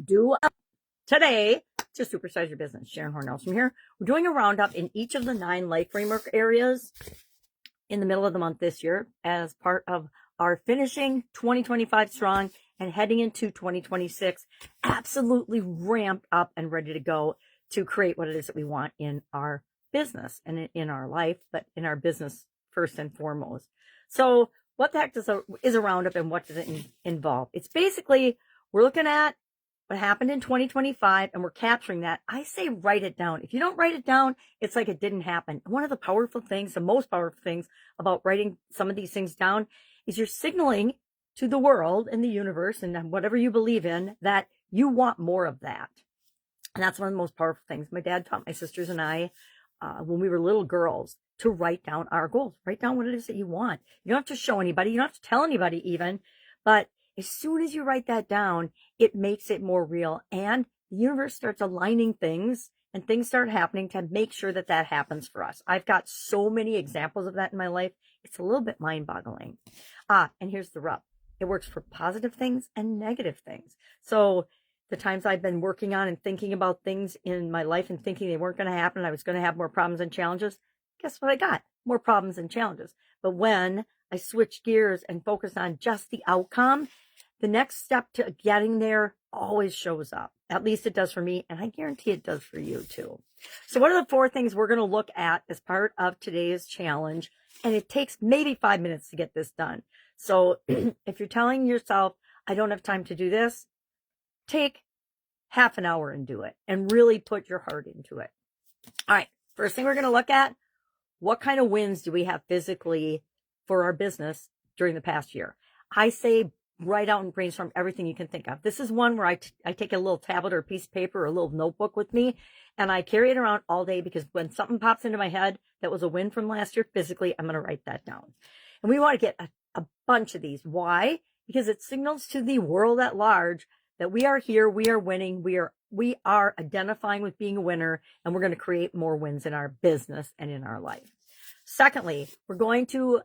do today to supersize your business. Sharon Horne-Ellstrom here. We're doing a roundup in each of the 9 life framework areas in the middle of the month this year as part of our finishing 2025 strong and heading into 2026 absolutely ramped up and ready to go to create what it is that we want in our business and in our life, but in our business first and foremost. So what the heck is a roundup, and what does it involve? It's basically, we're looking at what happened in 2025 and we're capturing that. I say write it down. If you don't write it down, it's like it didn't happen. One of the powerful things, the most powerful things about writing some of these things down is you're signaling to the world and the universe and whatever you believe in that you want more of that. And that's one of the most powerful things. My dad taught my sisters and I, when we were little girls, to write down our goals. Write down what it is that you want. You don't have to show anybody. You don't have to tell anybody even. But as soon as you write that down, it makes it more real. And the universe starts aligning things and things start happening to make sure that that happens for us. I've got so many examples of that in my life. It's a little bit mind-boggling. And here's the rub. It works for positive things and negative things. So the times I've been working on and thinking about things in my life and thinking they weren't going to happen, I was going to have more problems and challenges. Guess what I got? More problems and challenges. But when I switch gears and focus on just the outcome, the next step to getting there always shows up. At least it does for me, and I guarantee it does for you too. So what are the 4 things we're going to look at as part of today's challenge? And it takes maybe 5 minutes to get this done. So if you're telling yourself, I don't have time to do this, take half an hour and do it and really put your heart into it. All right. First thing we're going to look at, what kind of wins do we have physically for our business during the past year? I say write out and brainstorm everything you can think of. This is one where I take a little tablet or a piece of paper or a little notebook with me, and I carry it around all day because when something pops into my head that was a win from last year physically, I'm going to write that down. And we want to get a bunch of these. Why? Because it signals to the world at large that we are here, we are winning, we are identifying with being a winner, and we're going to create more wins in our business and in our life. Secondly, we're going to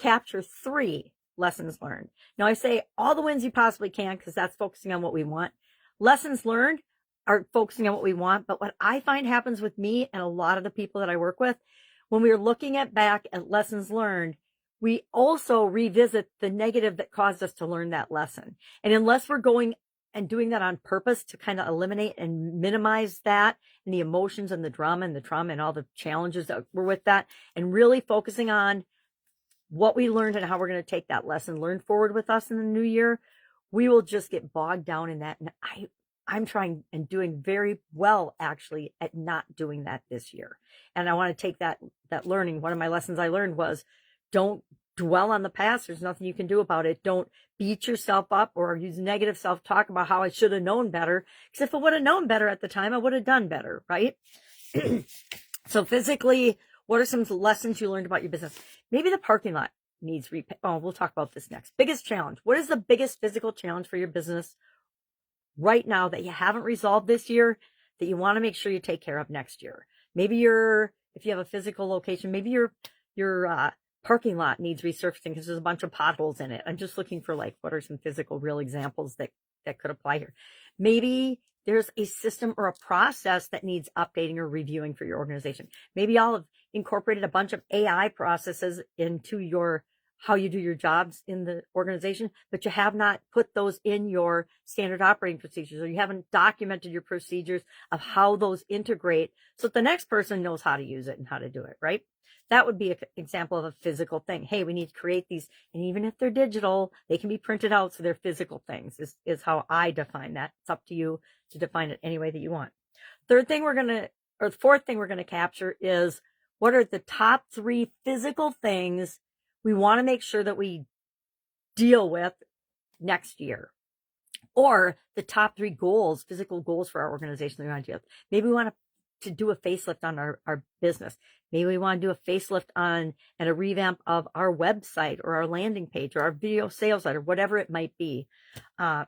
capture 3 lessons learned. Now, I say all the wins you possibly can because that's focusing on what we want. Lessons learned are focusing on what we want, but what I find happens with me and a lot of the people that I work with, when we're looking back at lessons learned, we also revisit the negative that caused us to learn that lesson. And unless we're going and doing that on purpose to kind of eliminate and minimize that and the emotions and the drama and the trauma and all the challenges that were with that, and really focusing on what we learned and how we're going to take that lesson learned forward with us in the new year, we will just get bogged down in that. And I'm trying and doing very well actually at not doing that this year. And I want to take that learning. One of my lessons I learned was, don't dwell on the past. There's nothing you can do about it. Don't beat yourself up or use negative self-talk about how I should have known better. Because if I would have known better at the time, I would have done better, right? So physically, what are some lessons you learned about your business? Maybe the parking lot needs repair. Oh, we'll talk about this next. Biggest challenge. What is the biggest physical challenge for your business right now that you haven't resolved this year that you want to make sure you take care of next year? Maybe if you have a physical location, maybe your parking lot needs resurfacing because there's a bunch of potholes in it. I'm just looking for what are some physical real examples that could apply here. Maybe there's a system or a process that needs updating or reviewing for your organization. Maybe y'all have incorporated a bunch of AI processes into how you do your jobs in the organization, but you have not put those in your standard operating procedures, or you haven't documented your procedures of how those integrate so that the next person knows how to use it and how to do it, right? That would be an example of a physical thing. Hey, we need to create these. And even if they're digital, they can be printed out. So they're physical things is how I define that. It's up to you to define it any way that you want. Fourth thing we're going to capture is, what are the top 3 physical things we want to make sure that we deal with next year? Or the top 3 goals, physical goals for our organization that we want to deal with. Maybe we want to do a facelift on our business. Maybe we want to do a facelift on and a revamp of our website or our landing page or our video sales site or whatever it might be.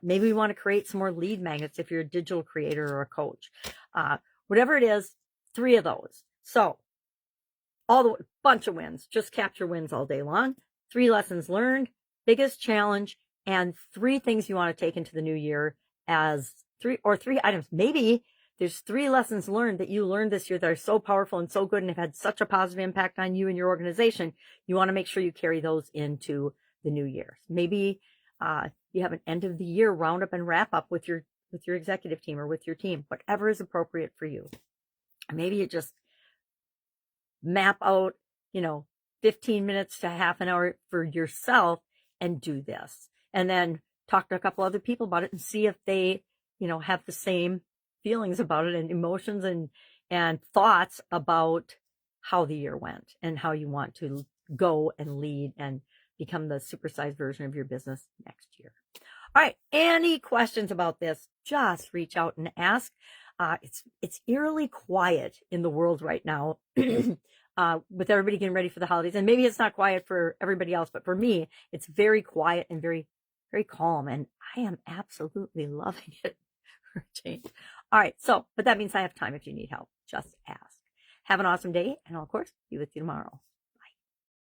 Maybe we want to create some more lead magnets if you're a digital creator or a coach. Whatever it is, 3 of those. So bunch of wins, just capture wins all day long. 3 lessons learned, biggest challenge, and 3 things you want to take into the new year as three items. Maybe there's 3 lessons learned that you learned this year that are so powerful and so good and have had such a positive impact on you and your organization. You want to make sure you carry those into the new year. Maybe you have an end of the year roundup and wrap up with your executive team or with your team, whatever is appropriate for you. Maybe you just map out, 15 minutes to half an hour for yourself and do this. And then talk to a couple other people about it and see if they, have the same feelings about it and emotions and thoughts about how the year went and how you want to go and lead and become the supersized version of your business next year. All right. Any questions about this? Just reach out and ask. It's eerily quiet in the world right now with everybody getting ready for the holidays. And maybe it's not quiet for everybody else, but for me, it's very quiet and very, very calm. And I am absolutely loving it for a change. All right. But that means I have time if you need help. Just ask. Have an awesome day. And I'll, of course, be with you tomorrow.